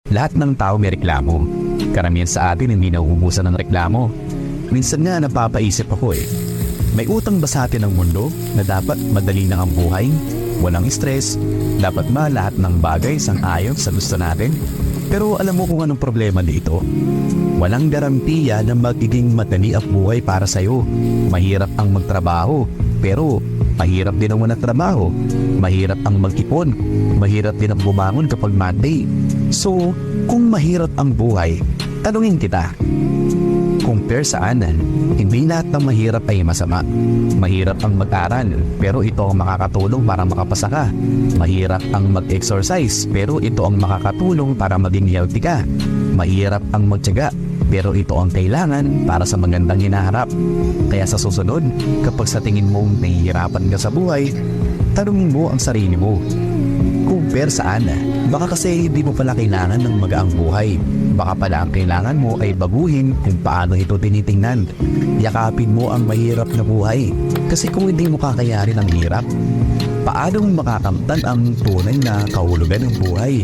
Lahat ng tao may reklamo. Karamihan sa atin hindi nauubusan ng reklamo. Minsan nga napapaisip ako may utang ba sa atin ang mundo na dapat madali lang ang buhay? Walang stress, dapat ba lahat ng bagay sang-ayon sa gusto natin? Pero alam mo kung anong problema dito? Walang garantiya na magiging madali ang buhay para sa'yo. Mahirap ang magtrabaho, pero mahirap din ang walang trabaho. Mahirap ang mag-ipon, mahirap din ang bumangon kapag Monday. So, kung mahirap ang buhay, tanungin kita, compare saan? Hindi lahat ng mahirap ay masama. Mahirap ang mag-aral, pero ito ang makakatulong para makapasa ka. Mahirap ang mag-exercise, pero ito ang makakatulong para maging healthy ka. Mahirap ang magtiyaga, pero ito ang kailangan para sa magandang hinaharap. Kaya sa susunod, kapag sa tingin mong nahihirapan ka sa buhay, tanungin mo ang sarili mo, compare saan? Baka kasi hindi mo pala kailangan ng magaang buhay. Baka pala ang kailangan mo ay baguhin kung paano ito tinitingnan. Yakapin mo ang mahirap na buhay. Kasi kung hindi mo kakayarin ang hirap, paano mo makakamtan ang tunay na kahulugan ng buhay?